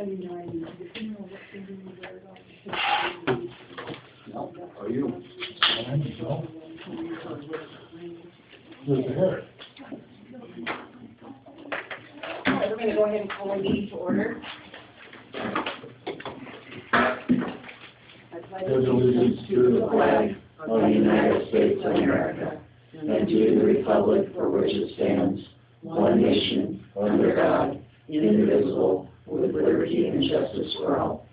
No, are you? No. Where's the hair? All right, we're going to go ahead and call our meeting to order. Pledge allegiance to the flag of the United States of America and to the republic for which it stands, one nation, under God, indivisible, with liberty and justice for all.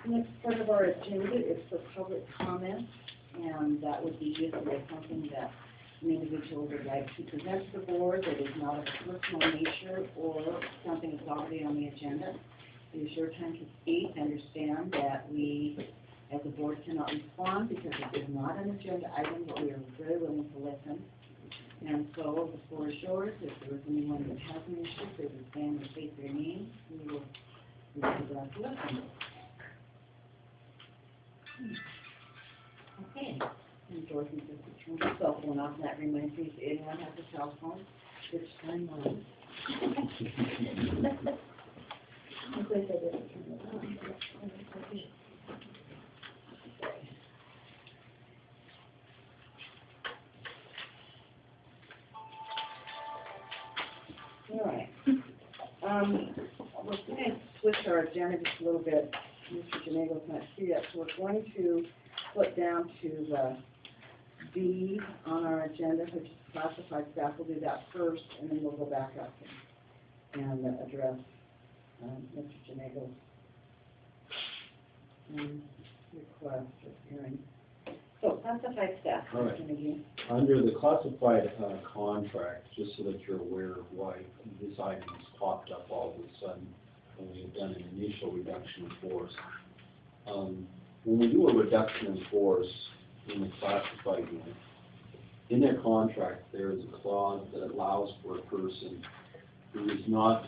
Next part of our agenda is for public comment, and that would be usually something that an individual would like to present to the board that is not of a personal nature or something that's already on the agenda. It is your time to speak. Understand that we, as a board, cannot respond because it is not an agenda item, but we are very willing to listen. And so the floor is yours. If there is anyone that has an issue, please stand and state their name. We will be glad to listen. Okay. And Dorothy says to turn the cell phone off, and that reminds me, if anyone has a cell phone, it's time on. I'm glad I didn't turn it on. All right. We're going to switch our agenda just a little bit. Mr. Janego's not here yet, so we're going to flip down to the B on our agenda, which is classified staff. We'll do that first, and then we'll go back up and address Mr. Janego's request of hearing. So, classified staff. All right. Under the classified contract, just so that you're aware of why this item has popped up all of a sudden, when we've done an initial reduction in force. When we do a reduction in force in the classified unit, in their contract there is a clause that allows for a person who is not,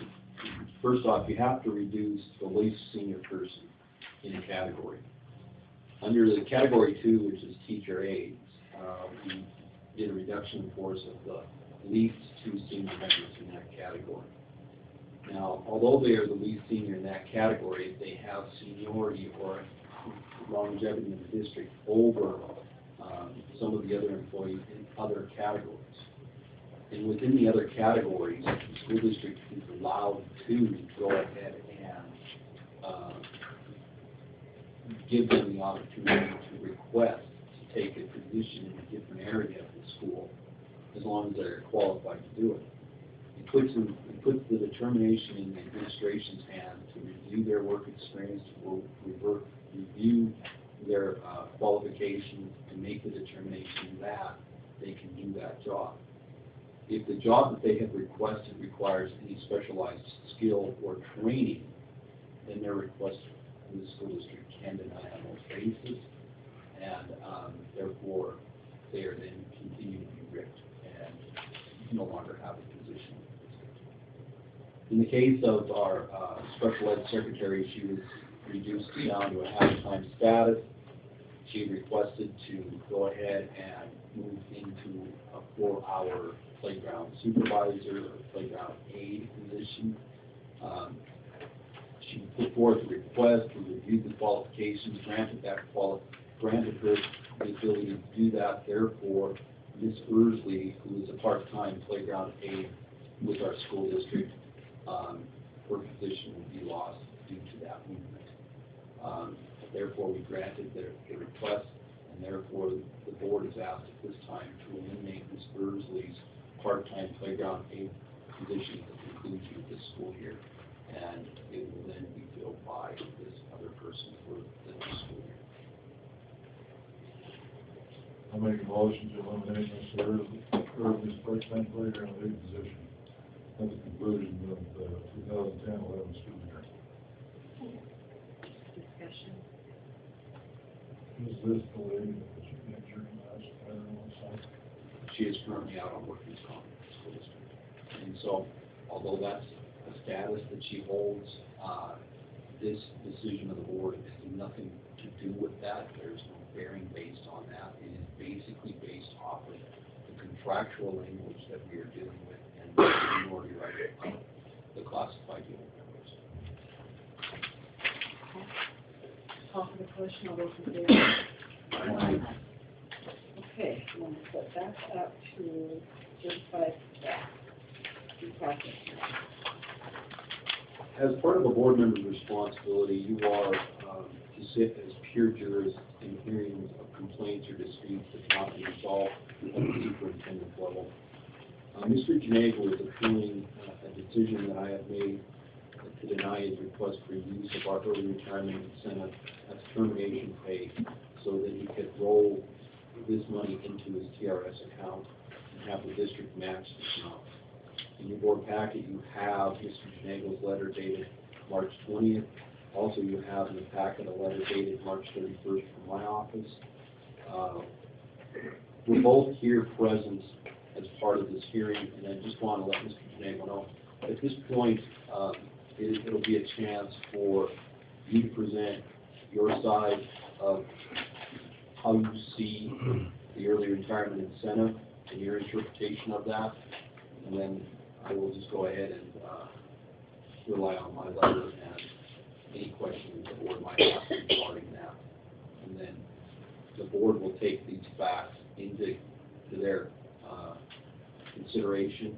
first off, you have to reduce the least senior person in a category. Under the category 2, which is teacher aides, we did a reduction in force of the least 2 senior members in that category. Now, although they are the least senior in that category, they have seniority or longevity in the district over some of the other employees in other categories. And within the other categories, the school district is allowed to go ahead and give them the opportunity to request to take a position in a different area of the school, as long as they're qualified to do it. It puts the determination in the administration's hand to review their work experience, to review their qualifications, and make the determination that they can do that job. If the job that they have requested requires any specialized skill or training, then their request from the school district can deny on those basis, and therefore they are then continue to be ripped and no longer have a position. In the case of our special ed secretary, she was reduced down to a half-time status. She requested to go ahead and move into a 4-hour playground supervisor or playground aide position. She put forth a request, we reviewed the qualifications, granted her the ability to do that. Therefore, Ms. Ursley, who is a part-time playground aide with our school district, her position will be lost due to that movement. Therefore, we granted the request, and therefore the board is asked at this time to eliminate Ms. Ursley's part-time playground aide position at the conclusion of this school year, and it will then be filled by this other person for the next school year. I'll make a motion to eliminate Mr. Irving's part-time playground aide position at the conclusion of the 2010-11 school year. Discussion. Is this the lady that was injured last Saturday? She is currently out on workers' comp in the school district, and so although that's a status that she holds, this decision of the board has nothing to do with that. There's no bearing based on that. It is basically based off of the contractual language that we are dealing with, and the minority right, the classified unit members. Call for the question, all those in favor? Okay, I'm going to set that up to certified staff. Due process. As part of a board member's responsibility, you are to sit as peer jurors in hearings of complaints or disputes that cannot be resolved at the superintendent level. Mr. Janago is appealing a decision that I have made to deny his request for use of our early retirement incentive as termination pay so that he could roll this money into his TRS account and have the district match this amount. In your board packet, you have Mr. Janago's letter dated March 20th. Also, you have in the packet a letter dated March 31st from my office. We're both here present as part of this hearing, and I just want to let Mr. Janago know, at this point, it'll be a chance for you to present your side of how you see the early retirement incentive and your interpretation of that, and then I will just go ahead and rely on my letter and any questions the board might have regarding that. And then the board will take these facts into their consideration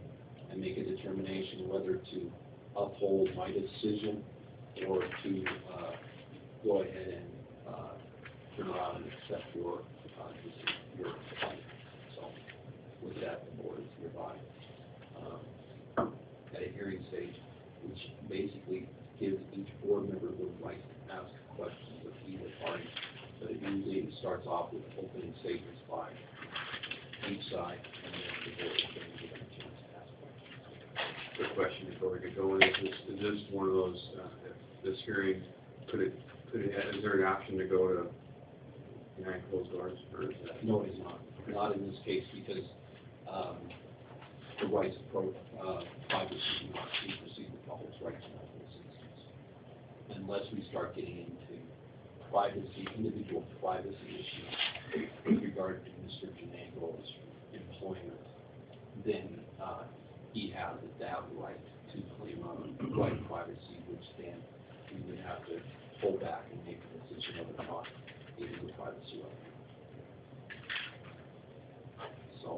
and make a determination whether to uphold my decision or to go ahead and turn around and accept your decision. So with that, the board is hereby at a hearing stage, which basically gives each board member the right to ask questions of either party. But it usually starts off with opening statements by each side, and then the board is going to give them a chance to ask questions. Quick question before we get going: is this one of those? This hearing, is there an option to go to behind closed doors, or is that? No, it is not. Not in this case, because the rights of privacy do not supersede the public's rights in this instance. Unless we start getting into privacy, individual privacy issues with regard to Mr. Janago's employment, then he has that right to claim on right privacy, which then we would have to pull back and make a decision whether or not it is a privacy right. So,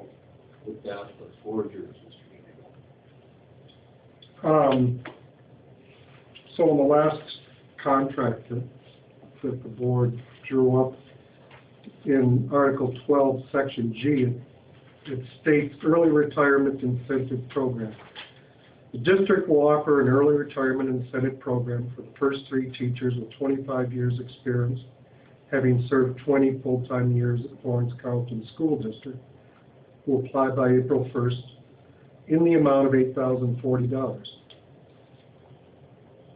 with that, the floor is yours, Mr. Janago. So in the last contract that the board drew up in Article 12, Section G, it states early retirement incentive program. The district will offer an early retirement incentive program for the first 3 teachers with 25 years experience, having served 20 full-time years at Florence Carlton School District, who apply by April 1st in the amount of $8,040.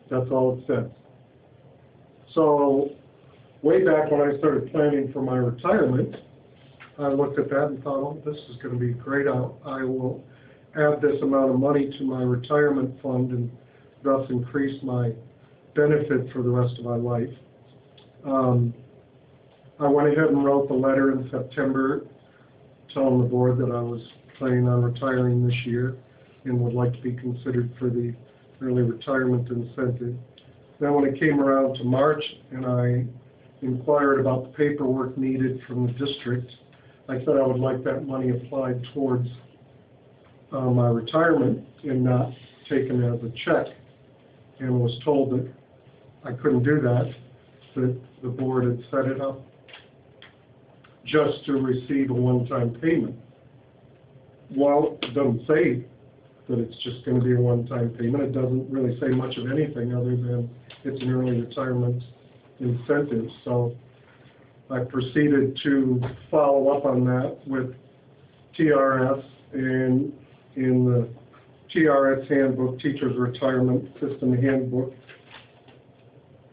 That's all it says. So way back when I started planning for my retirement, I looked at that and thought, oh, this is going to be great. I will add this amount of money to my retirement fund and thus increase my benefit for the rest of my life. I went ahead and wrote the letter in September telling the board that I was planning on retiring this year and would like to be considered for the early retirement incentive. Then when it came around to March and I inquired about the paperwork needed from the district, I said I would like that money applied towards my retirement and not taken as a check, and was told that I couldn't do that, that the board had set it up just to receive a one-time payment. Well, it doesn't say that it's just going to be a one-time payment. It doesn't really say much of anything other than it's an early retirement incentive. So I proceeded to follow up on that with TRS, and in the TRS handbook, Teachers Retirement System Handbook,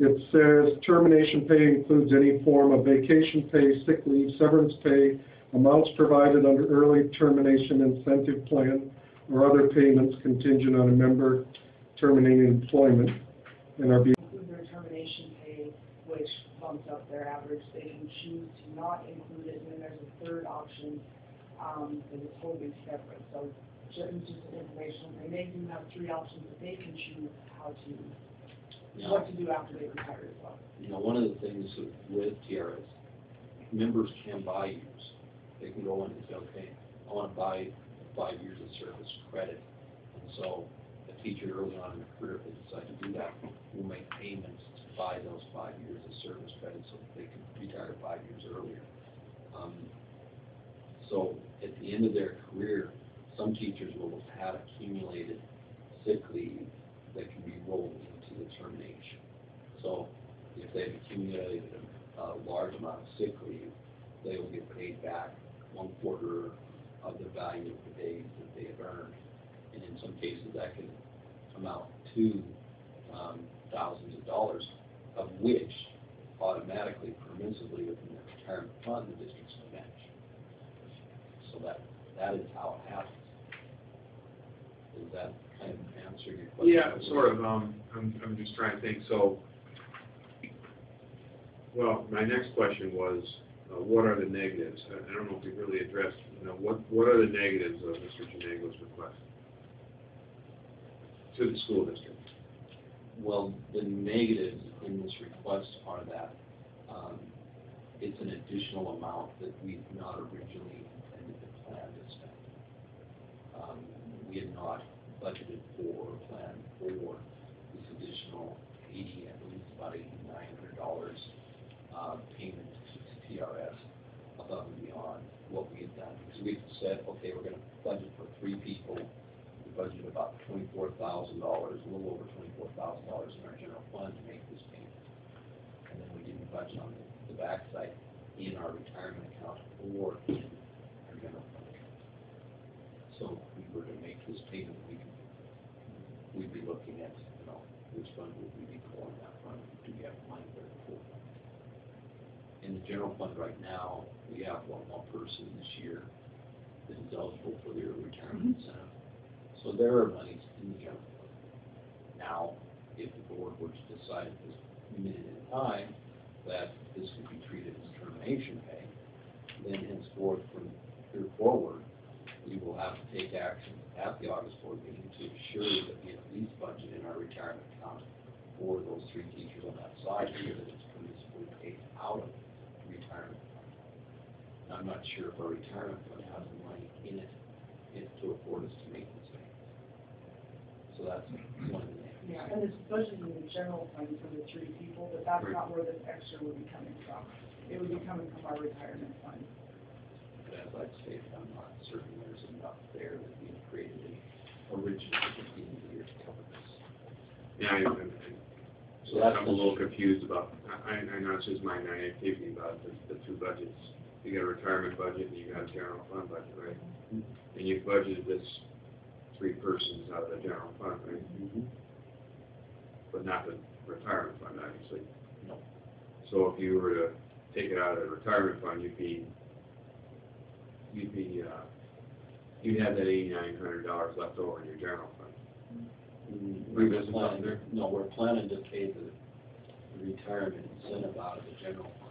it says termination pay includes any form of vacation pay, sick leave, severance pay, amounts provided under early termination incentive plan, or other payments contingent on a member terminating employment and are being include their termination pay, which bumps up their average. They can choose to not include it, and then there's a third option that is totally separate. So just information, they may do have three options that they can choose how to, what to do after they retire as well. You know, one of the things with TRS, members can buy years. They can go in and say, okay, I want to buy 5 years of service credit. And so a teacher early on in their career, if they decide to do that, will make payments to buy those 5 years of service credit so that they can retire 5 years earlier. So at the end of their career, some teachers will have had accumulated sick leave that can be rolled into the termination. So if they've accumulated a large amount of sick leave, they will get paid back 1/4 of the value of the days that they have earned. And in some cases, that can amount to thousands of dollars, of which automatically, permissively within the retirement fund, the district's going to match. So that is how it happens. Does that kind of answer your question? Yeah, sort of. I'm just trying to think. So, well, my next question was, what are the negatives? I don't know if we really addressed, what are the negatives of Mr. Janego's request to the school district? Well, the negatives in this request are that it's an additional amount that we've not originally intended to plan to spend. We had not budgeted for or planned for this additional I believe it's about $8,900 payment to TRS above and beyond what we had done. Because we had said, okay, we're going to budget for 3 people. We budgeted about $24,000, a little over $24,000 in our general fund to make this payment. And then we didn't budget on the backside in our retirement account or in our general fund account. So if we were to make this payment, we'd be looking at, which fund would we be pulling that from? Do we have money there to pull from? In the general fund right now, we have one more person this year that is eligible for their retirement incentive. So there are monies in the general fund. Now, if the board were to decide at this minute in time that this could be treated as termination pay, then henceforth from here forward, we will have to take action at the August board meeting to ensure that we at least budget in our retirement account for those 3 teachers on that side so that it's permissibly paid out of the retirement fund. And I'm not sure if our retirement fund has the money in it to afford us to make this payment. So that's one of the things. Yeah, and it's budgeted in the general fund for the 3 people, but that's not where this extra would be coming from. It would be coming from our retirement fund. But as I've stated, I'm not certain there's enough there that we created originally at the beginning of the year to cover this. Yeah, So that's I'm a little confused about, I know it's just my naivety about the 2 budgets. You got a retirement budget and you got a general fund budget, right? And you've budgeted this 3 persons out of the general fund, right? But not the retirement fund, obviously. No. So if you were to take it out of the retirement fund, you'd have that $8,900 left over in your general fund. We're planning to pay the retirement incentive out of the general fund.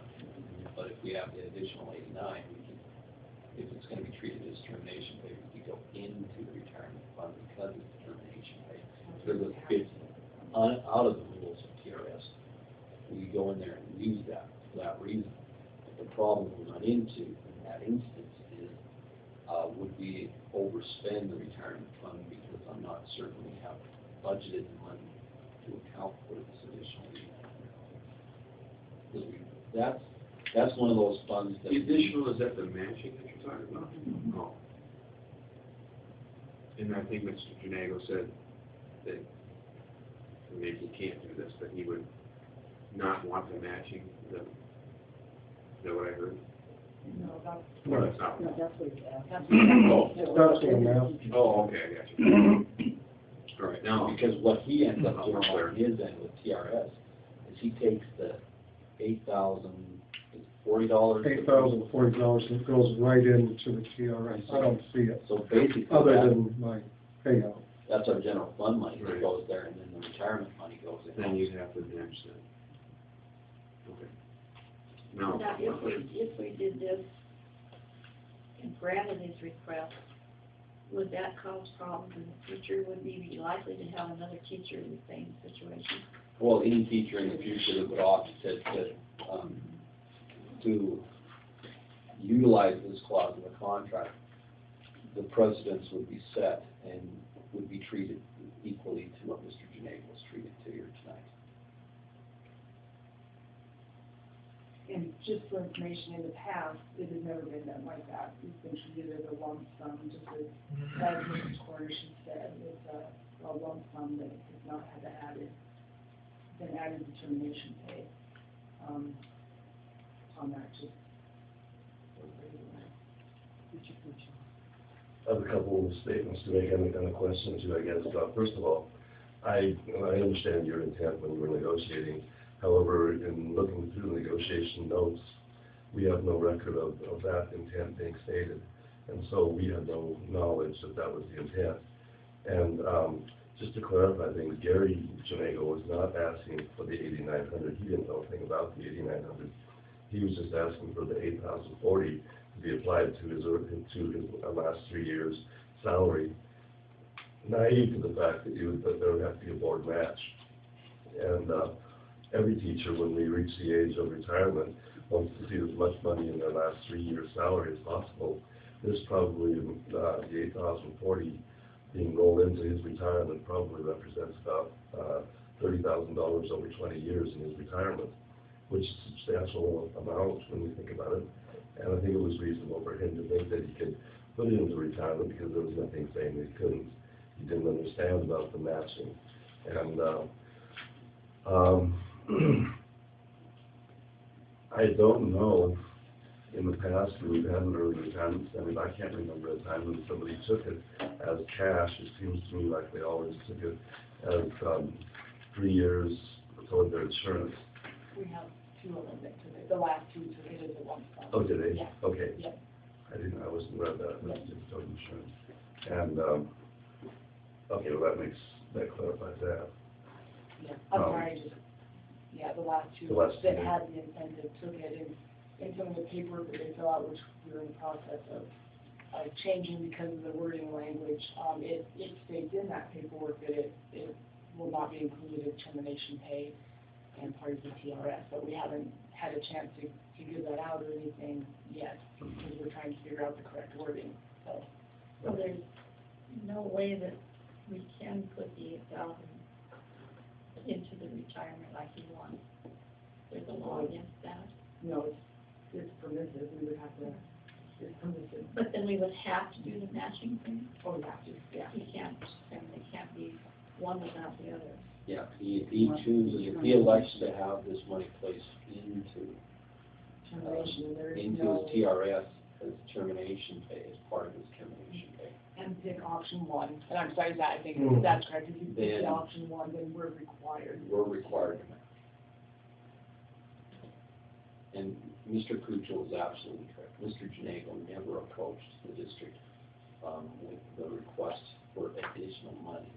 But if we have the additional 89, if it's going to be treated as termination pay, we go into the retirement fund because it's termination pay. Because it's out of the rules of TRS, we go in there and use that for that reason. But the problem we run into in that instance is, would we overspend the retirement fund because I'm not certain we have budgeted money to account for this additional $8,900. That's one of those funds that... The additional, is that the matching that you're talking about? No. And I think Mr. Janego said that maybe he can't do this, but he would not want the matching. Is that what I heard? No, that's, No, that's not. No, that's what it's at. That's what I'm asking. Oh, okay, I got you. All right, now, Because what he ends up doing Clear. on his end with TRS is he takes the $8,040. $8,040, and it goes right into the TRS. I don't see it, So basically, other than my payout. that's our general fund money that Right. goes there, and then the retirement money goes in. then you'd have to match that. Okay. Now, Now, if we did this and granted his request, would that cause problems in the future? Would we be likely to have another teacher in the same situation? Well, any teacher in the future that would opt to utilize this clause in the contract, the precedents would be set and would be treated equally to what Mr. Janae was treated to here tonight. And just for information, in the past, it has never been done like that. It's been treated as a lump sum, just as Mrs. Cornish said, it's a lump sum that has not had to been added to termination pay. On that, just. I have a couple of statements to make and a question or two, I guess. First of all, I understand your intent when you were negotiating. However, in looking through the negotiation notes, we have no record of that intent being stated. And so we had no knowledge that that was the intent. And just to clarify things, Gary Janego was not asking for the 8,900. He didn't know anything about the 8,900. He was just asking for the 8,040 to be applied to his last 3 years' salary, naive to the fact that there would have to be a board match. And every teacher, when they reach the age of retirement, wants to see as much money in their last 3 years' salary as possible. This probably, the 8,040 being rolled into his retirement probably represents about $30,000 over 20 years in his retirement, which is a substantial amount when you think about it. And I think it was reasonable for him to think that he could put it into retirement because there was nothing saying that he couldn't. He didn't understand about the matching. And I don't know, in the past, we've had an early retirement standard. I can't remember a time when somebody took it as cash. It seems to me like they always took it as 3 years toward their insurance. We have two of them that took it, the last two took it as a lump sum. Oh, did they? Yeah. Okay. Yeah. I wasn't aware of that, that's just total insurance. And, okay, well, that clarifies that. Yeah, I'm sorry, the last two The last two, that yeah. had the incentive took it, and some of the paperwork that they fill out, which we're in the process of changing because of the wording language, it states in that paperwork that it will not be included in termination pay and part of the TRS, but we haven't had a chance to give that out or anything yet, because we're trying to figure out the correct wording, so. So there's no way that we can put the 8,000 into the retirement like he wants. There's a law against that. No, it's permissive, we would have to, it's permissive. But then we would have to do the matching thing. Oh, we have to, yeah. We can't, and it can't be one without the other. Yeah, if he chooses, if he elects to have this money placed into Termination, there is his no, TRS as termination pay, as part of his termination pay. and pick option one, and I'm sorry, that, I think Mhm. that's correct, if you pick Then- option one, then we're required. We're required to match. And Mr. Kuchel is absolutely correct. Mr. Janago never approached the district with the request for additional monies.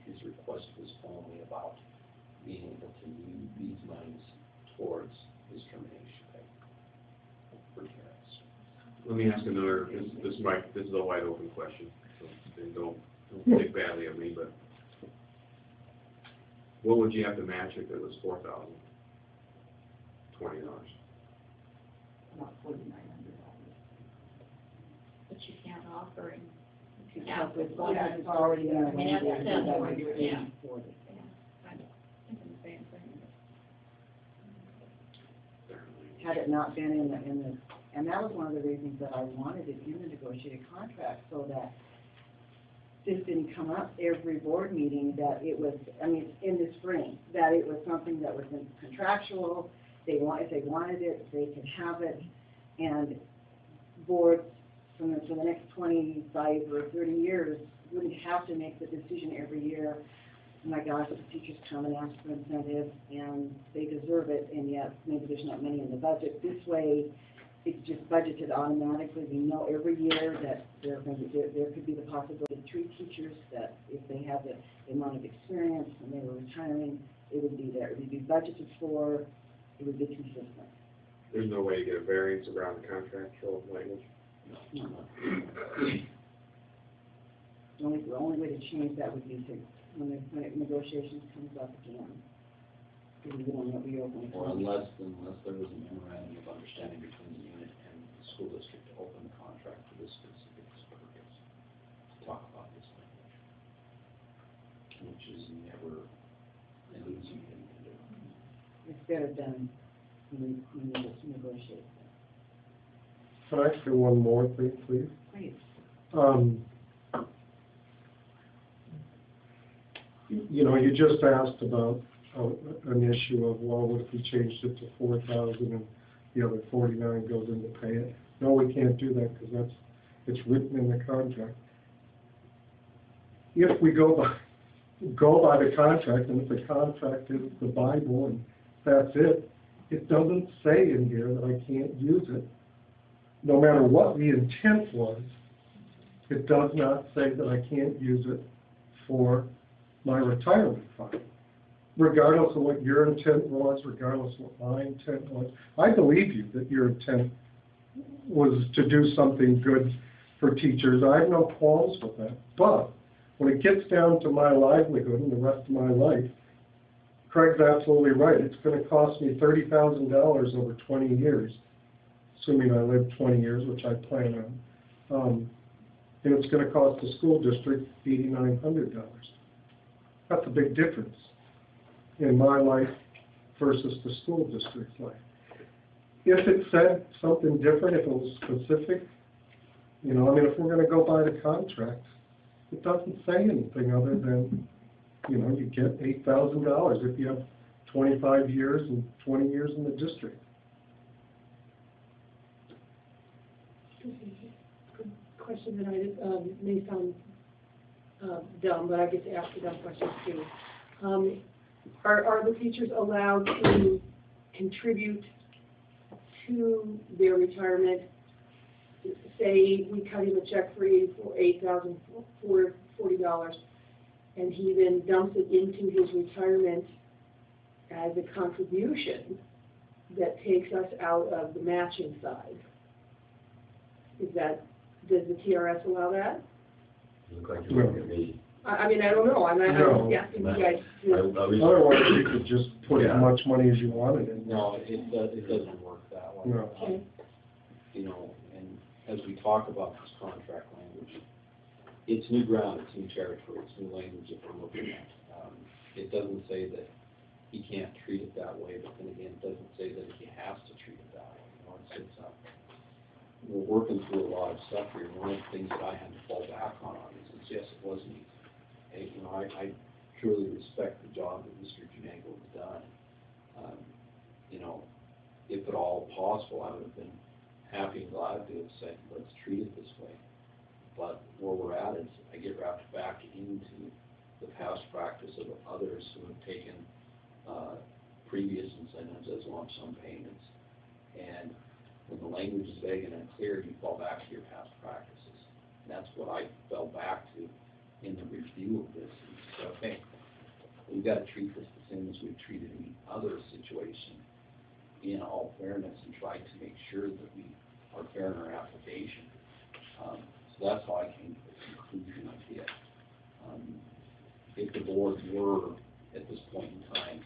His request was only about being able to use these monies towards his termination pay for TRS. Let me ask another, this is a wide open question, so then don't think badly of me, but what would you have to match if it was $4,020? Not $4,900. But you can't offer him. If you Yeah, have with one, Yeah, it's already in our I mean, that's language, done. that would be Yeah. 80/40. I'm thinking the same thing. Had it not been in the, and that was one of the reasons that I wanted it in the negotiated contract, so that this didn't come up every board meeting, that it was, I mean, in the spring, that it was something that was contractual, if they wanted it, they could have it, and boards for the next 25 or 30 years wouldn't have to make the decision every year. Oh my gosh, the teachers come and ask for incentive, and they deserve it, and yet maybe there's not money in the budget. This way, it's just budgeted automatically. We know every year that there could be the possibility of 3 teachers that if they have the amount of experience and they were retiring, it would be there. It would be budgeted for. It would be consistent. There's no way to get a variance around the contractual language? The only way to change that would be to, when negotiations comes up again. Because we don't want to reopen it. Or unless there was a memorandum of understanding between the unit and the school district to open the contract for this specific purpose, to talk about this language, which is never an easy thing to do. It's better done when we just negotiate. Can I ask you one more thing, please? Please. You know, you just asked about an issue of, well, what if we changed it to 4,000 and the other 49 goes in to pay it? No, we can't do that because it's written in the contract. If we go by the contract, and if the contract is the Bible and that's it, it doesn't say in here that I can't use it. No matter what the intent was, it does not say that I can't use it for my retirement fund. Regardless of what your intent was, regardless of what my intent was, I believe you that your intent was to do something good for teachers. I have no qualms with that. But when it gets down to my livelihood and the rest of my life, Craig's absolutely right. It's going to cost me $30,000 over 20 years, assuming I live 20 years, which I plan on. And it's going to cost the school district $8,900. That's a big difference in my life versus the school district's life. If it said something different, if it was specific, you know, I mean, if we're going to go by the contract, it doesn't say anything other than, you know, you get $8,000 if you have 25 years and 20 years in the district. Good question that I may sound dumb, but I get to ask a dumb questions too. Are the teachers allowed to contribute to their retirement? Say we cut him a check for $8,040, and he then dumps it into his retirement as a contribution that takes us out of the matching side. Does the TRS allow that? Look like you're looking at me. I mean, I don't know, I'm No. asking you guys to. Otherwise, you could just put as much money as you wanted in. No, it doesn't work that way. No. Okay. You know, and as we talk about this contract language, it's new ground, it's new territory, it's new language that we're looking at. It doesn't say that he can't treat it that way, but then again, it doesn't say that he has to treat it that way. You know, we're working through a lot of stuff here. One of the things that I had to fall back on is yes, it wasn't easy. And, you know, I truly respect the job that Mr. Janago has done. You know, if at all possible, I would have been happy and glad to have said, let's treat it this way. But where we're at is I get wrapped back into the past practice of others who have taken previous incentives as lump sum payments. And when the language is vague and unclear, you fall back to your past practices. And that's what I fell back to in the review of this. And so, okay, we've got to treat this the same as we've treated any other situation in all fairness and try to make sure that we are fair in our application. So that's how I came to the conclusion I did. If the board were, at this point in time,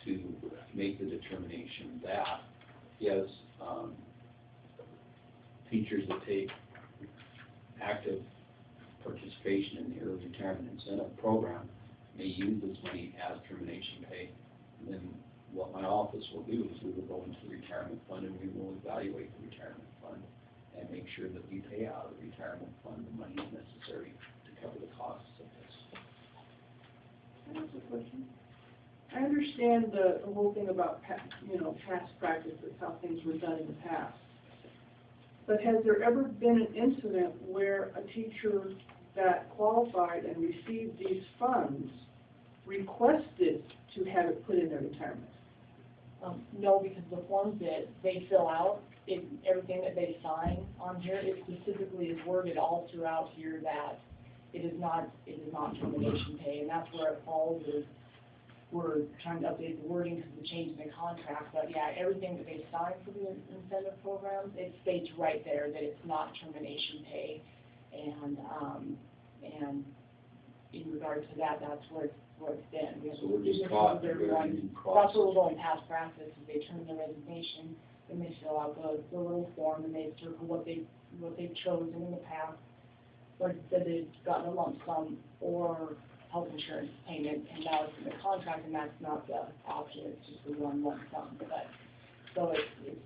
to make the determination that, yes, teachers that take active participation in the early retirement incentive program may use this money as termination pay, then what my office will do is we will go into the retirement fund and we will evaluate the retirement fund and make sure that we pay out of the retirement fund the money necessary to cover the costs of this. Can I ask a question? I understand the whole thing about past practices, how things were done in the past. But has there ever been an incident where a teacher that qualified and received these funds requested to have it put in their retirement? No, because the forms that they fill out, everything that they sign on here, it specifically is worded all throughout here that it is not termination pay, and that's where it falls is we're trying to update the wording because of the change in the contract, but yeah, everything that they sign for the incentive programs, it states right there that it's not termination pay, and in regard to that, that's where it's been. We have So we're just to caught in a everyone. very unique That's what process. we're going past practice, is they turn their resignation, then they fill out the little form, and they circle what they've chosen in the past. Like I said, they've gotten a lump sum or health insurance payment, and now it's in the contract, and that's not the option, it's just the one lump sum. But, so it's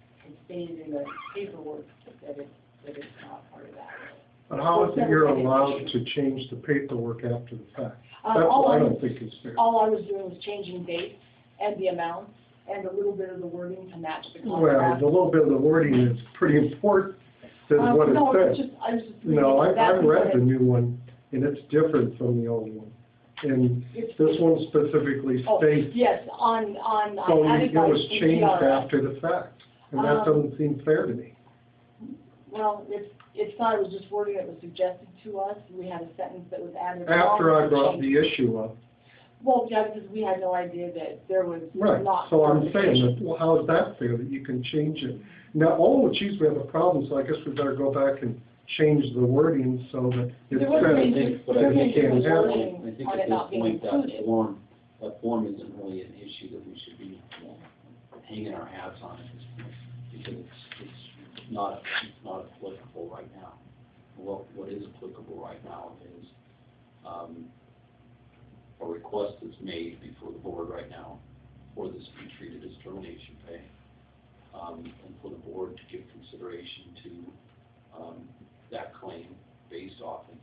stated in the paperwork that it's not part of that. But how is it you're allowed to change the paperwork after the fact? That's All what I I don't was- think is fair. All I was doing was changing dates and the amounts and a little bit of the wording to match the Well, contract. the little bit of the wording is pretty important, says what it No, it's says. just, I was just reading No, I that read the because new one, and it's different from the old one. And it's- this one specifically Oh, states, yes, on, so I had it advice was from changed TRS. after the fact. And that doesn't seem fair to me. Well, it's not, it was just wording that was suggested to us. We had a sentence that was added. After along I with brought change. the issue up. Well, yeah, because we had no idea that there was Right, not. so I'm saying, that, well, how is that fair, that you can change it? Now, oh, geez, we have a problem, so I guess we better go back and change the wording so that it There was says changes. But that I think, you can't have it. wording I think on at it not this being point, that included. form isn't really an issue that we should be hanging our hats on at this point, because it's not applicable right now. What is applicable right now is, a request that's made before the board right now for this to be treated as termination pay, and for the board to give consideration to, that claim based off of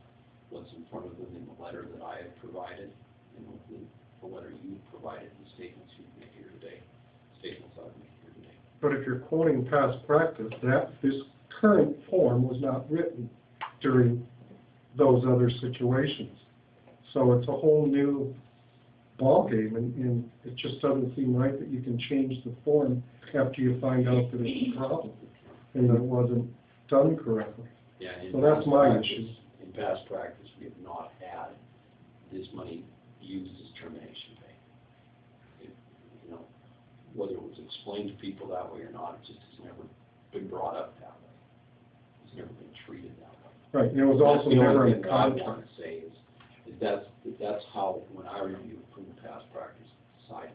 what's in front of them in the letter that I have provided, and with the letter you've provided, and the statements you've made here today, statements I've made here today. But if you're quoting past practice, this current form was not written during those other situations. So it's a whole new ballgame, and it just doesn't seem right that you can change the form after you find out that it's a problem and that it wasn't done correctly. Yeah, in So that's past my practice- issue. In past practice, we have not had this money used as termination pay. You know, whether it was explained to people that way or not, it just has never been brought up that way. It's never been treated that way. Right, and it was also That's the never only in thing that I contract. want to say is that's how, when I review it from the past practice side,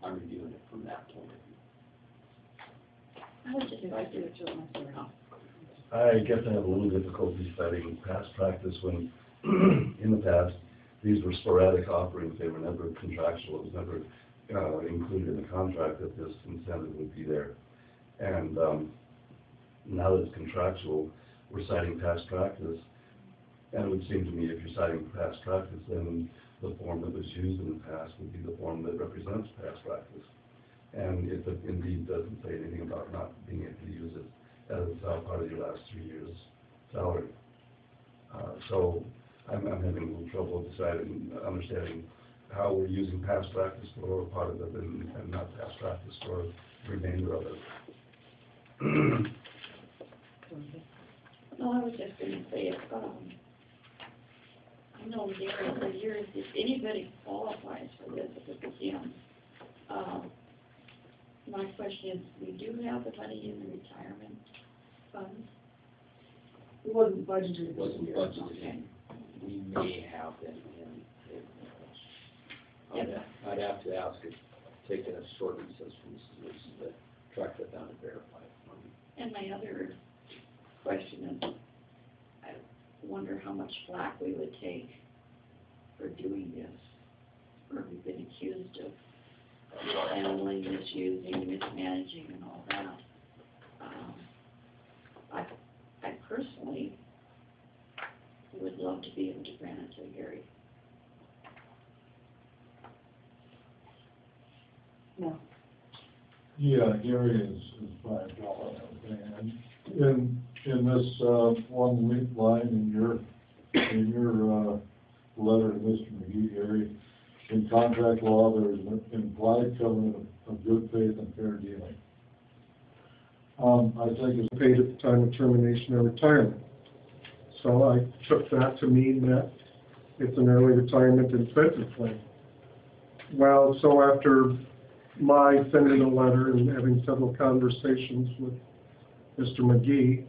I'm reviewing it from that point of view. I would just like to do it to myself. I guess I have a little difficulty citing past practice when, in the past, these were sporadic offerings, they were never contractual, it was never included in the contract that this incentive would be there. And now that it's contractual, we're citing past practice, and it would seem to me if you're citing past practice, then the form that was used in the past would be the form that represents past practice. And it indeed doesn't say anything about not being able to use it as part of your last 3 years' salary. So I'm having a little trouble deciding, understanding how we're using past practice for part of it and not past practice for the remainder of it. No, I was just gonna say, I know Gary for years, if anybody qualifies for this, if it begins, my question is, we do have the money in the retirement funds? It wasn't budgeted It this wasn't year. budgeted in. We may have them in. I'd have to ask it, take a short recess from this to track that down and verify it for me. And my other question is, I wonder how much flack we would take for doing this, or we've been accused of mishandling, misusing, mismanaging, and all that. I personally would love to be able to grant it to Gary. No. Yeah, Gary is $5 and in this one week line in your letter to Mr. McGee, Gary, in contract law, there is an implied covenant of good faith and fair dealing. I think it's Paid at the time of termination or retirement. So I took that to mean that it's an early retirement incentive plan. Well, so after my sending a letter and having several conversations with Mr. McGee,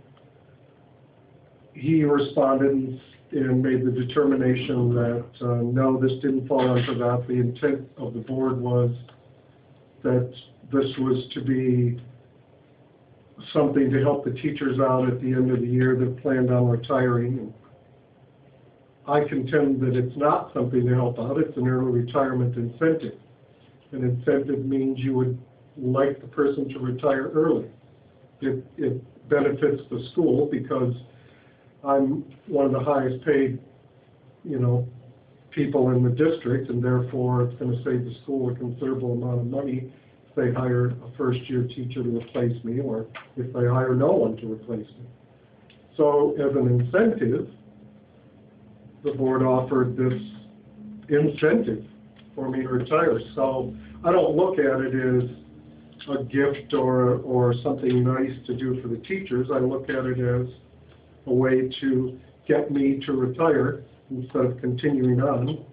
he responded and made the determination that, no, this didn't fall under that. The intent of the board was that this was to be something to help the teachers out at the end of the year that planned on retiring. And I contend that it's not something to help out, it's an early retirement incentive. An incentive means you would like the person to retire early. It benefits the school because I'm one of the highest paid, people in the district, and therefore it's going to save the school a considerable amount of money if they hire a first-year teacher to replace me, or if they hire no one to replace me. So as an incentive, the board offered this incentive for me to retire. So I don't look at it as a gift or something nice to do for the teachers. I look at it as a way to get me to retire instead of continuing on,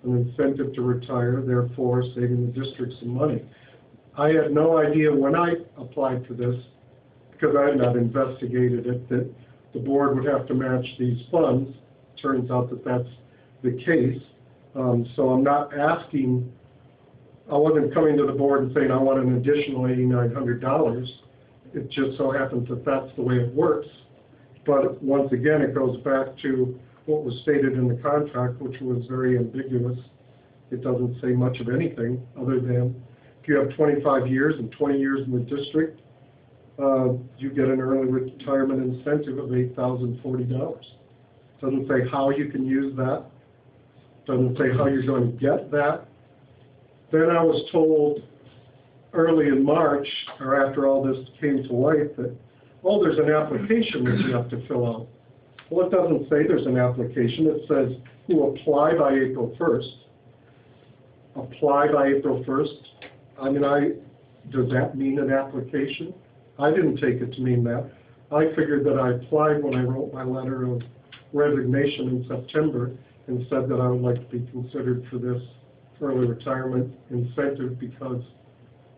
an incentive to retire, therefore saving the district some money. I had no idea when I applied for this, because I had not investigated it, that the board would have to match these funds. Turns out that that's the case. So I'm not asking, I wasn't coming to the board and saying I want an additional $8,900. It just so happens that that's the way it works. But once again, it goes back to what was stated in the contract, which was very ambiguous. It doesn't say much of anything other than if you have 25 years and 20 years in the district, you get an early retirement incentive of $8,040. Doesn't say how you can use that. Doesn't say how you're going to get that. Then I was told early in March, or after all this came to light, that, oh, there's an application that you have to fill out. Well, it doesn't say there's an application. It says you apply by April 1st. Apply by April 1st. I mean, does that mean an application? I didn't take it to mean that. I figured that I applied when I wrote my letter of resignation in September and said that I would like to be considered for this early retirement incentive because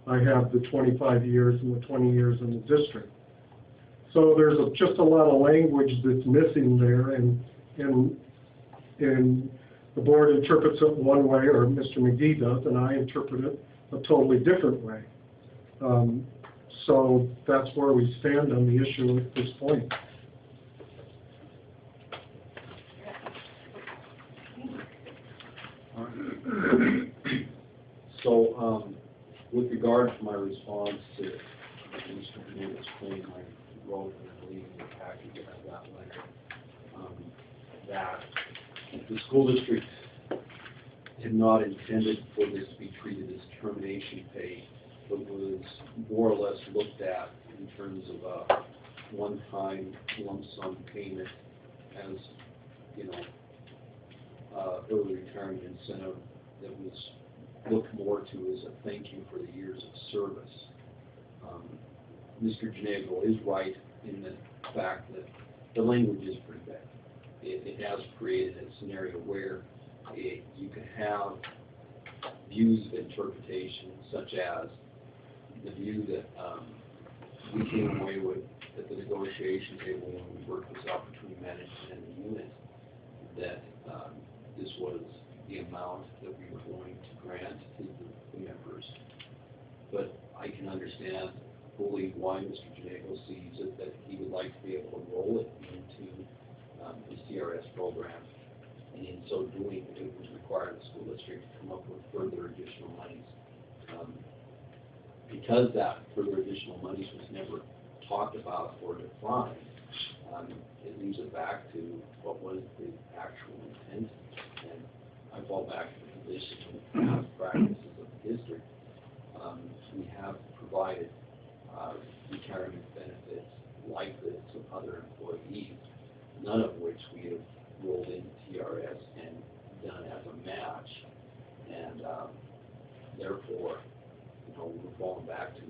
I have the 25 years and the 20 years in the district. So there's just a lot of language that's missing there, and the board interprets it one way, or Mr. McGee does, and I interpret it a totally different way. So that's where we stand on the issue at this point. So, with regard to my response to Mr. Davis' claim, I wrote, and I believe in the package of that letter, that the school district had not intended for this to be treated as termination pay, but was more or less looked at in terms of a one-time lump sum payment as, early retirement incentive that was looked more to as a thank you for the years of service. Mr. Janago is right in the fact that the language is pretty bad. It has created a scenario where you can have views of interpretation, such as the view that we came away with at the negotiation table when we worked this out between management and the unit, that this was the amount that we were going to grant to the members. But I can understand fully why Mr. Janago sees it, that he would like to be able to roll it into the CRS program. And in so doing, it would require the school district to come up with further additional monies. Because that further additional monies was never talked about or defined, it leaves it back to what was the actual intent. And I fall back to the position of past practices of the district. We have provided retirement benefits like this to other employees, none of which we have rolled into TRS and done as a match. And therefore, we're falling back to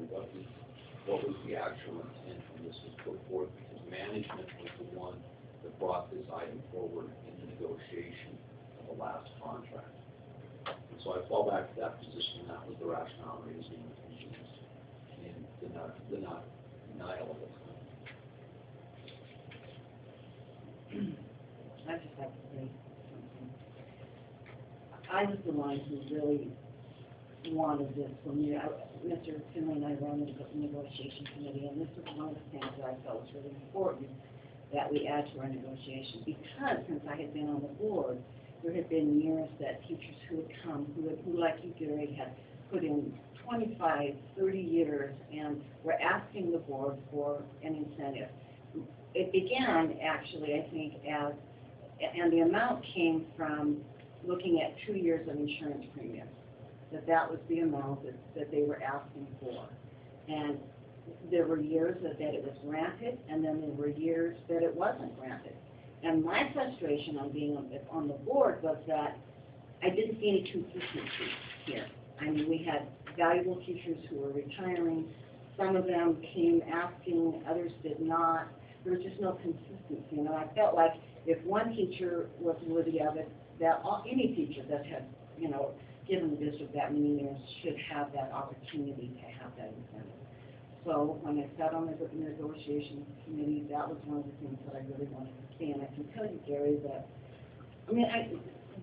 what was the actual intent when this was put forth, because management was the one that brought this item forward in the negotiation of the last contract. so I fall back to that position, and that was the rationale reasoning and the not denial of it. I just have to say something. I was the one who really wanted this from you. Mr. Finley and I were on the negotiation committee, and this was one of the things that I felt was really important that we add to our negotiation, because since I had been on the board, there had been years that teachers who had come, who like you, Gary, had put in 25, 30 years, and were asking the board for an incentive. It began, actually, I think, as, and the amount came from looking at 2 years of insurance premiums, that was the amount that they were asking for. And there were years that it was granted, and then there were years that it wasn't granted. And my frustration on being on the board was that I didn't see any consistency here. I mean, we had valuable teachers who were retiring. Some of them came asking, others did not. There was just no consistency. And I felt like if one teacher was worthy of it, that any teacher that had, given the district that many years should have that opportunity to have that incentive. So when I sat on the negotiation committee, that was one of the things that I really wanted to see. And I can tell you, Gary, that,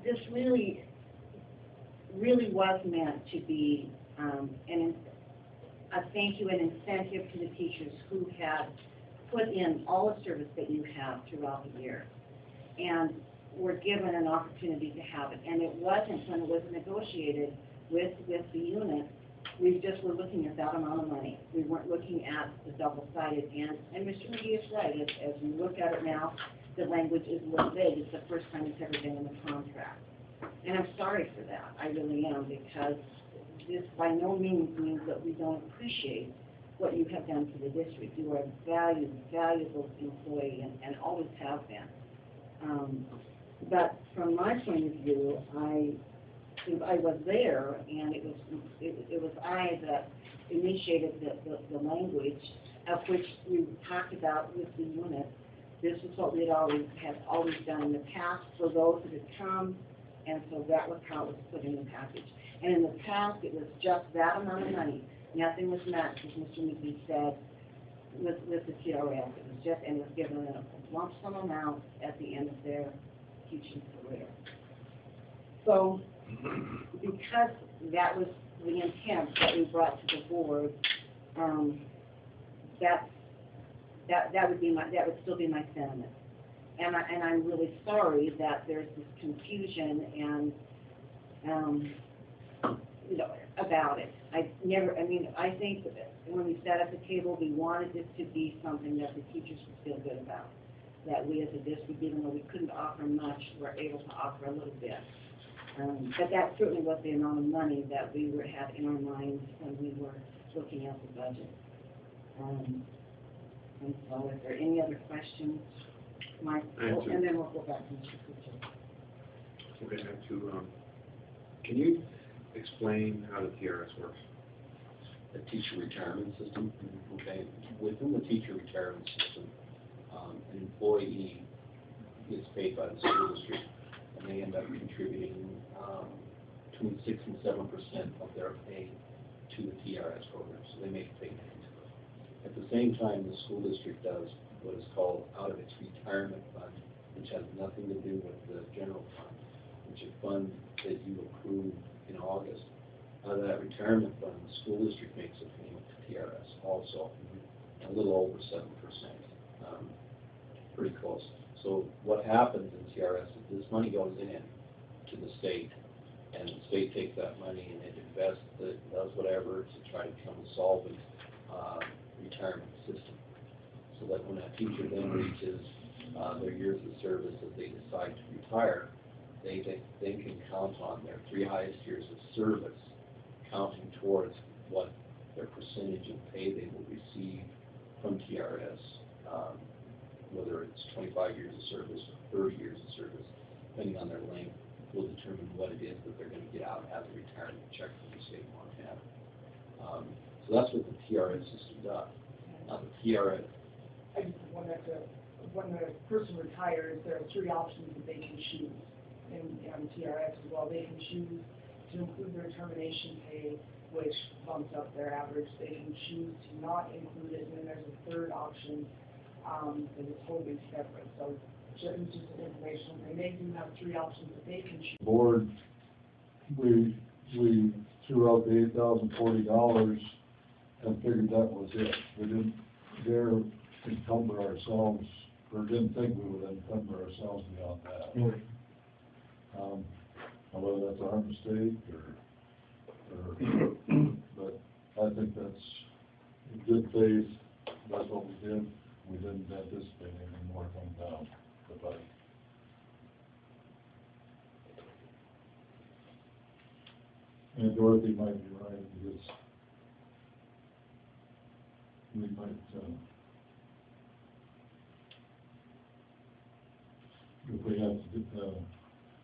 this really was meant to be a thank you and incentive to the teachers who had put in all the service that you have throughout the year, and were given an opportunity to have it. And it wasn't, when it was negotiated with the unit, we just were looking at that amount of money. We weren't looking at the double-sided. And Mr. McGee is right. As we look at it now, the language is a little vague. It's the first time it's ever been in the contract. And I'm sorry for that. I really am, because this by no means means that we don't appreciate what you have done for the district. You are a valuable employee, and always have been. But from my point of view, I was there, and it was I that initiated the language of which we talked about with the unit. This is what we had always done in the past for those that had come, and so that was how it was put in the package. And in the past, it was just that amount of money. Nothing was matched, as Mr. McGee said, with the TRS. It was just, and it was given a lump sum amount at the end of their teaching career. So, because that was the intent that we brought to the board, that would still be my sentiment. And I'm really sorry that there's this confusion and about it. I think that when we sat at the table, we wanted this to be something that the teachers would feel good about. That we as a district, even though we couldn't offer much, were able to offer a little bit. But that certainly was the amount of money that we had in our minds when we were looking at the budget. And so, is there any other questions? Mike, and then we'll go back to Mr. Kuchar. Okay, I have two. Can you explain how the TRS works? The teacher retirement system. Okay, within the teacher retirement system, an employee is paid by the school district, and they end up contributing between 6 and 7% of their pay to the TRS program, so they make payment into it. At the same time, the school district does what is called out of its retirement fund, which has nothing to do with the general fund, which is a fund that you accrue in August. Out of that retirement fund, the school district makes a payment to TRS also, a little over 7%, pretty close. So what happens in TRS is this money goes in to the state, and the state takes that money and it invests it, does whatever to try to become a solvent retirement system. So that when a teacher then reaches their years of service, if they decide to retire, they can count on their 3 highest years of service, counting towards what their percentage of pay they will receive from TRS, whether it's 25 years of service or 30 years of service, depending on their length, will determine what it is that they're going to get out as a retirement check from the state of Montana. So that's what the TRS system does. Now the TRS. I just wanted to, when the person retires, there are 3 options that they can choose. And TRS as well, they can choose to include their termination pay, which bumps up their average. They can choose to not include it, and then there's a third option, that is totally separate. So just an informational thing. They do have three options that they can choose. Board, we threw out the $8,040 and figured that was it. We didn't dare encumber ourselves, or didn't think we would encumber ourselves beyond that. Whether that's our mistake but I think that's in good faith, that's what we did. We didn't anticipate anything more coming down the pipe. And Dorothy might be right, because we might, if we have to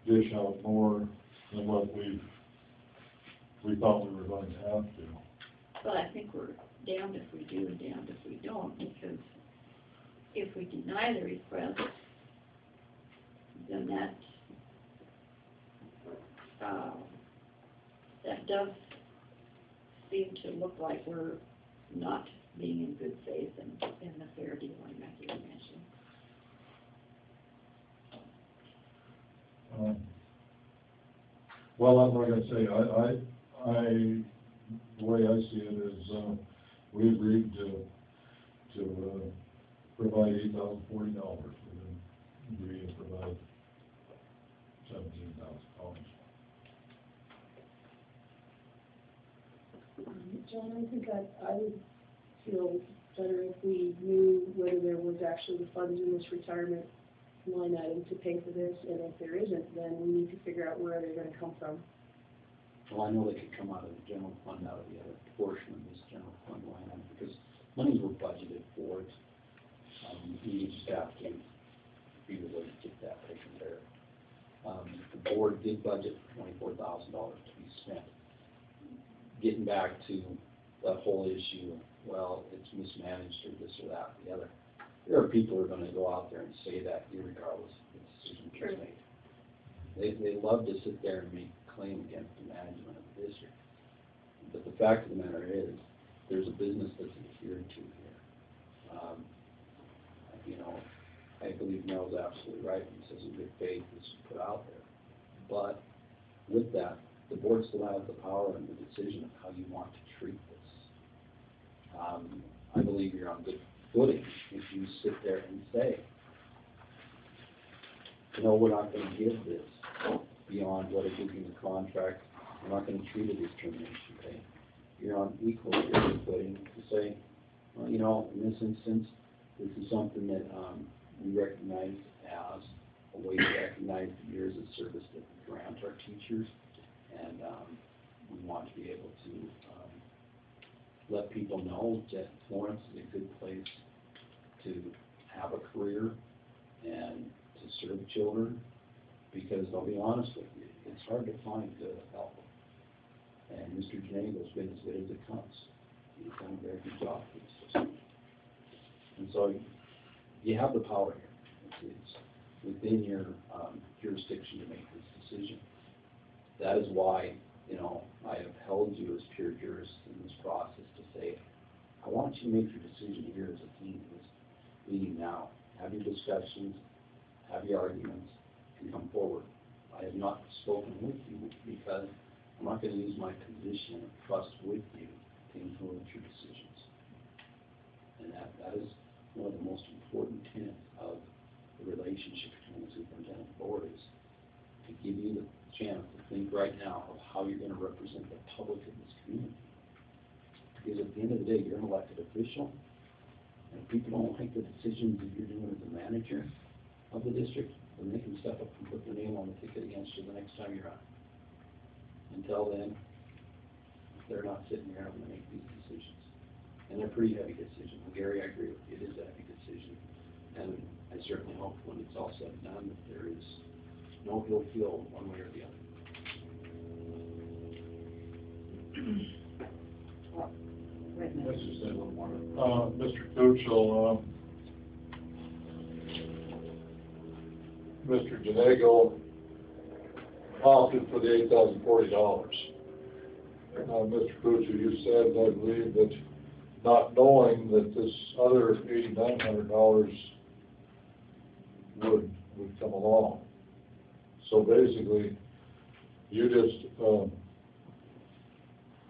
dish out more than what we thought we were going to have to. But I think we're damned if we do and damned if we don't, because if we deny the request, then that does seem to look like we're not being in good faith and in the fair dealing mechanism. Well, I'm not gonna say, the way I see it is, we agreed to provide $8,040. We didn't agree to provide $17,000. John, I think I would feel better if we knew whether there was actually the funds in this retirement line item to pay for this, and if there isn't, then we need to figure out where they're gonna come from. Well, I know they could come out of the general fund, out of the other portion of this general fund line item, because monies were budgeted for it. You just have to be willing to get that taken care of. The board did budget $24,000 to be spent. Getting back to that whole issue, well, it's mismanaged or this or that, or the other. There are people who are gonna go out there and say that irregardless of the decision that's made. They love to sit there and make claim against the management of the district. But the fact of the matter is, there's a business that's adhered to here. I believe Mel's absolutely right when he says in good faith this is put out there. But with that, the board still has the power and the decision of how you want to treat this. I believe you're on good footing if you sit there and say, no, we're not going to give this beyond what it is in the contract. We're not going to treat it as termination pay. You're on equally good footing to say, well, in this instance, this is something that we recognize as a way to recognize the years of service that we grant our teachers, and we want to be able to let people know that Florence is a good place to have a career and to serve children, because I'll be honest with you, it's hard to find good help. And Mr. Janego's been as good as it comes. He's done a very good job for the system. And so you have the power here. It's within your jurisdiction to make this decision. That is why, I have held you as pure jurists in this process to say, I want you to make your decision here as a team in this meeting now. Have your discussions, have your arguments, and come forward. I have not spoken with you because I'm not going to use my position of trust with you to influence your decisions. And that is one of the most important tenets of the relationship between the superintendent and board, is to give you the chance to think right now of how you're going to represent the public in this community. Because at the end of the day, you're an elected official, and if people don't like the decisions that you're doing as a manager of the district, then they can step up and put their name on the ticket against you the next time you're on. Until then, they're not sitting here having to make these decisions. And they're pretty heavy decisions. Gary, I agree with you, it is a heavy decision. And I certainly hope when it's all said and done that there is no ill feel one way or the other. Let's just say a little more. Mr. Kuchel, Mr. Janego opted for the $8,040. Mr. Kuchar, you said, I believe, that not knowing that this other $8,900 would come along. So basically, you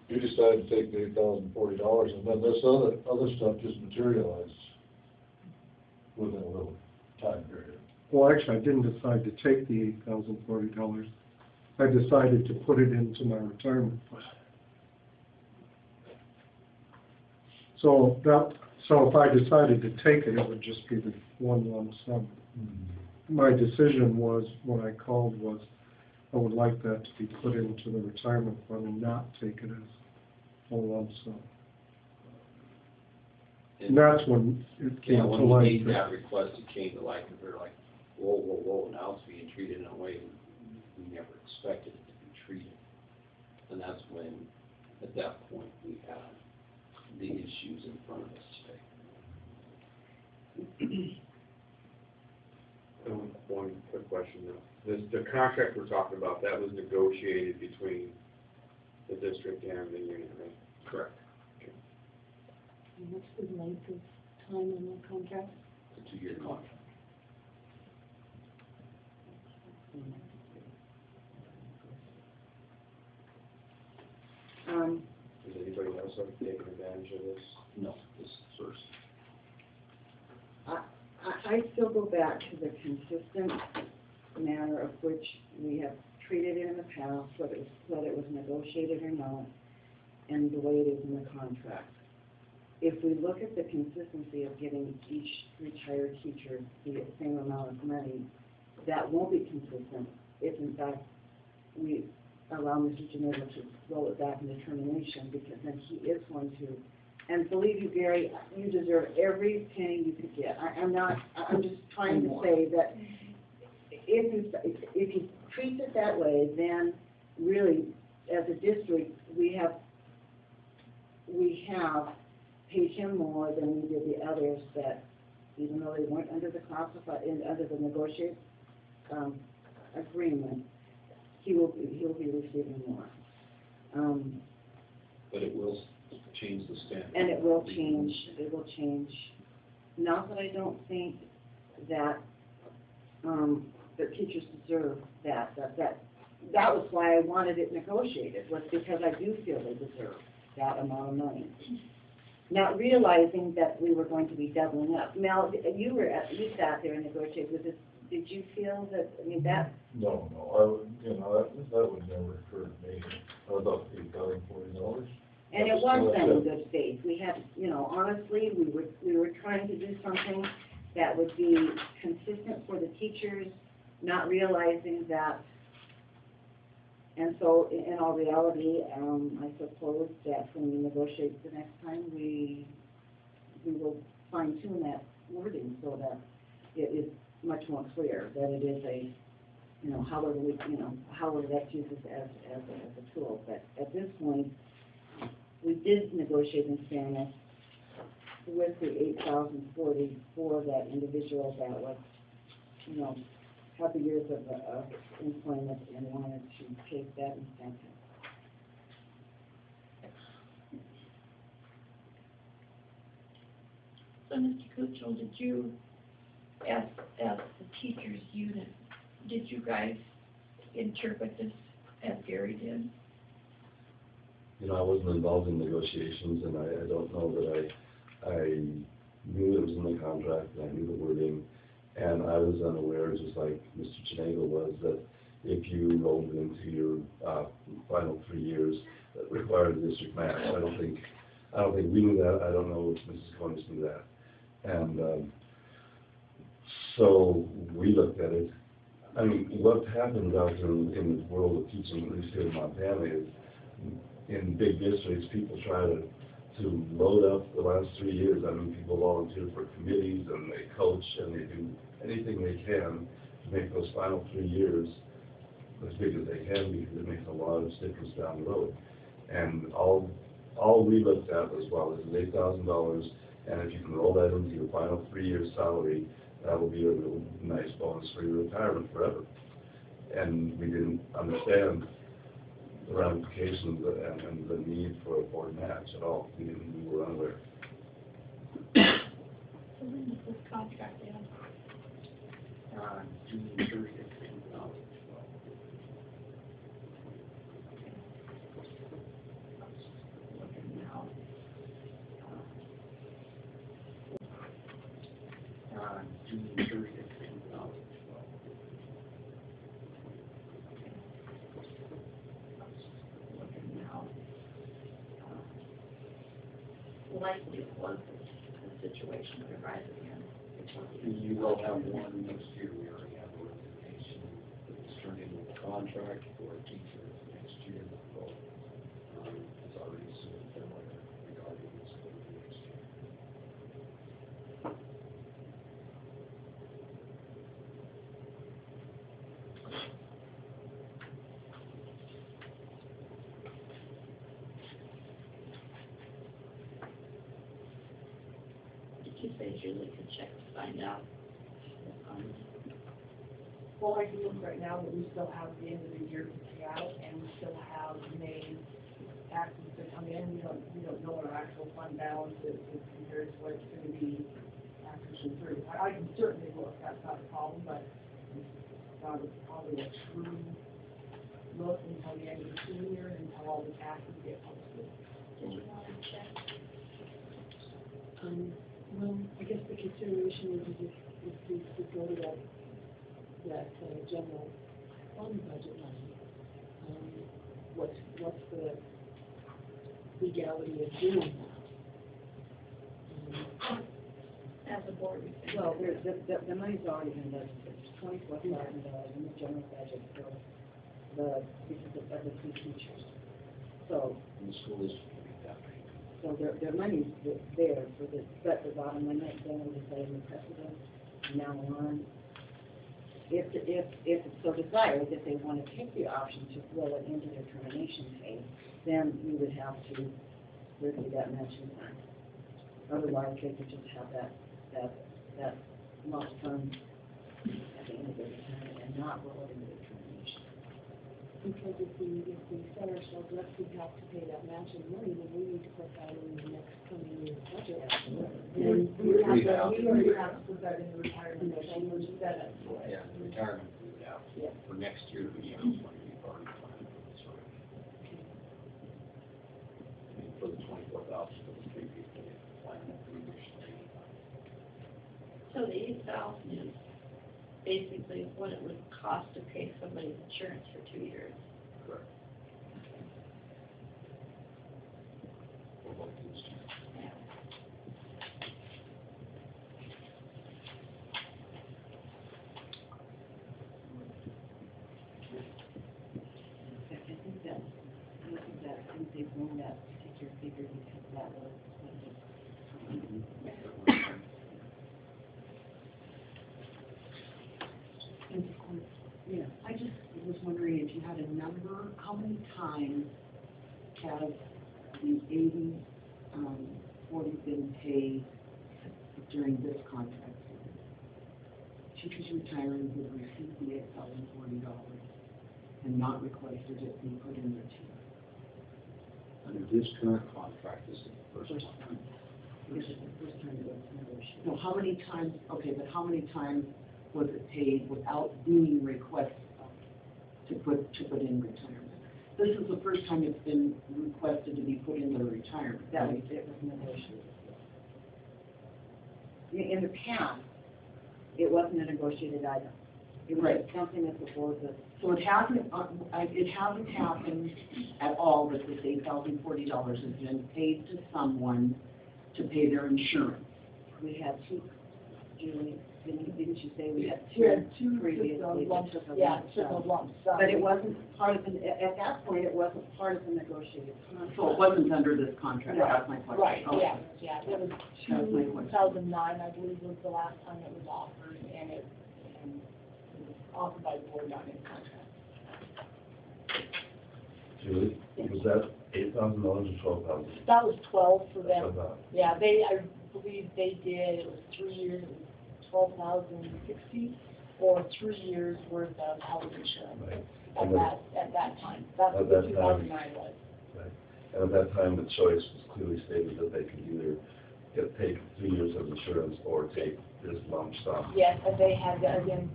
decided to take the $8,040, and then this other stuff just materialized within a little time period. Well, actually, I didn't decide to take the $8,040. I decided to put it into my retirement fund. So if I decided to take it, it would just be the one lump sum. My decision was, what I called was, I would like that to be put into the retirement fund and not take it as a lump sum. And that's when it came to when we light. made that request, it came to light, and we were like, whoa, now it's being treated in a way we never expected it to be treated. And that's when, at that point, we had the issues in front of us today. One quick question though. The contract we're talking about, that was negotiated between the district and the union, right? Correct. And what's the length of time on that contract? It's a 2-year contract. Does anybody else have taken advantage of this? No, this is first. I still go back to the consistent manner of which we have treated it in the past, whether it was negotiated or not, and the way it is in the contract. If we look at the consistency of giving each retired teacher the same amount of money, that won't be consistent if in fact we allow Mr. Geneva to roll it back in determination, because then he is going to. And believe you, Gary, you deserve every penny you could get. I'm just trying to say that if he treats it that way, then really, as a district, we have paid him more than we did the others that, even though they weren't under the classified, under the negotiated agreement, he'll be receiving more. But it will change the standard. And it will change. Not that I don't think that the teachers deserve that. That was why I wanted it negotiated, was because I do feel they deserve that amount of money. Not realizing that we were going to be doubling up. Mel, you sat there and negotiated with this. Did you feel that, that? No, I would, that would never occur to me. I thought $8,040. And it was done in good faith. We had, honestly, we were trying to do something that would be consistent for the teachers, not realizing that. And so, in all reality, I suppose that when we negotiate the next time, we will fine tune that wording so that it is much more clear that it is a, however that's used as a tool. But at this point, we did negotiate in fairness with the $8,040 for that individual that was, had the years of employment and wanted to take that incentive. So, Mr. Kuchel, did you, as the teachers unit, did you guys interpret this as Gary did? I wasn't involved in negotiations, and I don't know that I knew it was in the contract, and I knew the wording, and I was unaware, just like Mr. Chenega was, that if you rolled into your final 3 years, that required a district match. I don't think we knew that. I don't know if Mrs. Conis knew that. And so we looked at it. What happens out in the world of teaching, at least here in Montana, is in big districts, people try to load up the last 3 years. People volunteer for committees, and they coach, and they do anything they can to make those final 3 years as big as they can, because it makes a lot of difference down the road. And all we looked at was, well, this is $8,000, and if you can roll that into your final 3 years' salary, that will be a real nice bonus for your retirement forever. and we didn't understand the ramifications and the need for a board match at all. We were unaware. So when does this contract end? June 30th, 2012. Looking now. June 30th, 2012. Looking now. Likely it was a situation that arises again. And you will have one next year. We already have a resignation that's turned into a contract for a teacher next year. So, it's already submitted their letter regarding this for the next year. Did you say Julie could check to find out? Well, I can look right now, but we still have the end of the year to pay out, and we still have May taxes to come in. We don't know what our actual fund balance is compared to what it's gonna be after June 30. I can certainly look, that's not a problem, but it's not probably a true look until the end of the school year, until all the taxes get posted. Did you want to check? Well, I guess the consideration would be if we could go to that general fund budget line. What's the legality of doing that? As a board, we can. Well, the money's already been budgeted, $24,000 in the general budget for because of the two teachers. So, And the school district will be that way. so their money's there for the, but the bottom line, then we decide the precedent, from now on. If it's so desired that they want to take the option to roll it into their termination pay, then we would have to review that matching fund. Otherwise, they could just have that lump sum at the end of their retirement and not roll it into their termination. Because if we set ourselves up to have to pay that matching money, then we need to put that in the next coming year's budget. Absolutely. We already have to put that in the retirement, which is that. Yeah, the retirement we would have Yeah. for next year, we have money we've already planned for this one. And for the 24,000 for the three people, we planned that we initially. So the 8,000 is basically what it would cost to pay somebody's insurance for 2 years. Correct. For both these two. Yeah. I think they've known that particular figure because that was yeah, I just was wondering if you had a number, how many times have the 40 been paid during this contract period? Teachers retiring who received the $8,040 and not requested it be put in their tier. Under this current contract, this is the first First one. time. This is the first time it was negotiated. No, how many times, okay, but how many times was it paid without being requested to put in retirement? This is the first time it's been requested to be put into retirement. That was, it was negotiated. In the past, it wasn't a negotiated item. It was something that the board was. So it hasn't happened at all that this $8,040 has been paid to someone to pay their insurance. We had two, Julie, didn't you say we had two previously that took a lump sum? But it wasn't part of at that point, it wasn't part of the negotiated contract. So it wasn't under this contract, that's my question. Right, Okay. yeah, it was That's my question. 2009, I believe, was the last time it was offered, and it was offered by the board, not in contract. Julie, was that $8,000 or $12,000? That was 12 for That's them. what I thought. Yeah, I believe they did, it was 3 years, it was 12,060, or 3 years worth of health insurance Right. at that time. That's At what that 2009 time. was. Right. And at that time, the choice was clearly stated that they could either take 3 years of insurance or take this lump sum. Yes, and they had, again,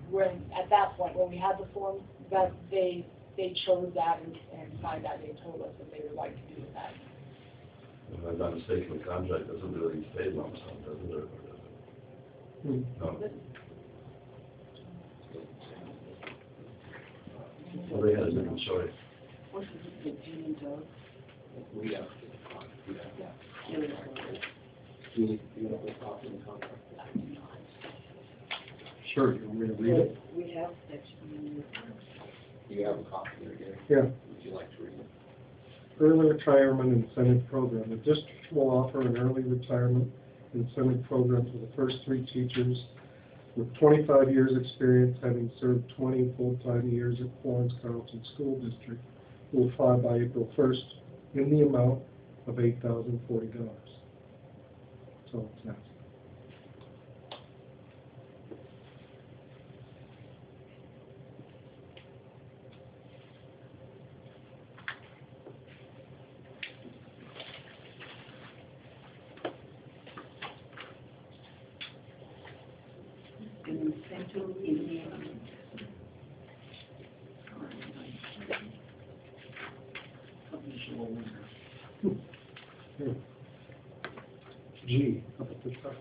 at that point, when we had the form, that they chose that and by that they told us that they would like to do that. If I'm not mistaken, the contract doesn't really say lump sum, does it, or does it? No. Well, they had a different choice. What's the Gene Doe? We have, Julie, you have a copy of the contract? Sure, you want me to read it? We have section. You have a copy there, Gary? Yeah. Would you like to read it? Early Retirement Incentive Program. The district will offer an early retirement incentive program for the first 3 teachers with 25 years experience, having served 20 full-time years at Florence Carlton School District, who will apply by April 1st in the amount of $8,040. That's all it's asking. And central Indiana. Here. G, up at the top.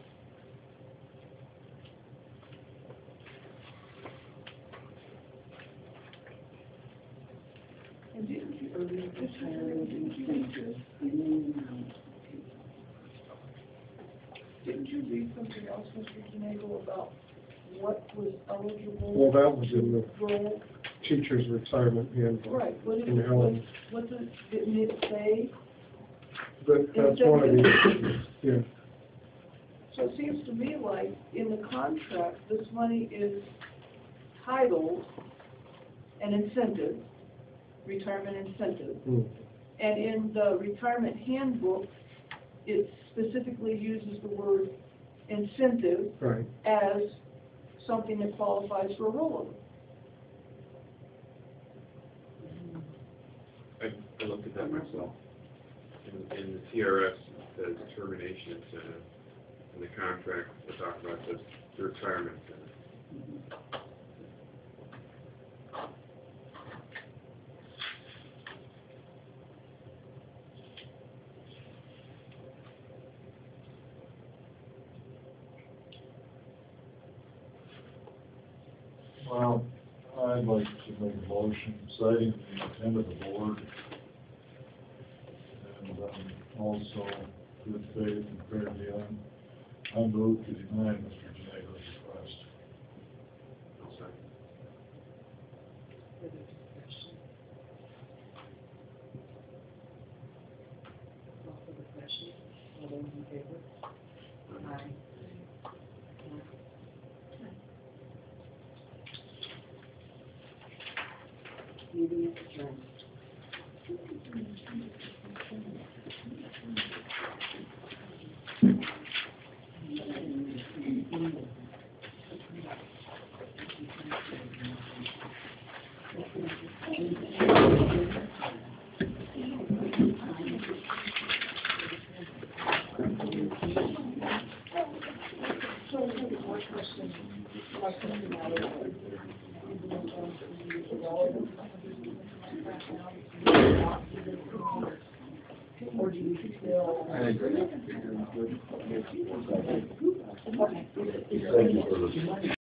And the early retirement incentive, Didn't you read something else, Mr. Kinagle, about what was eligible? Well, that was in the role? teacher's retirement handbook. Right, what From Helen. didn't it say? But that's one of the, yeah. So it seems to me like in the contract, this money is titled an incentive, retirement incentive. Hmm. And in the retirement handbook, it specifically uses the word incentive Right. as something that qualifies for a rollover. I looked at that myself. In the TRS, the termination incentive, in the contract, we talk about the retirement incentive. Well, I'd like to make a motion citing the intent of the board and also good faith and fair dealing. I move to deny Mr. Gennado's request. I'll second. further discussion. Call for the question. All those in favor? Aye. Meeting is adjourned. Or do you still? I agree. Okay. Thank you for the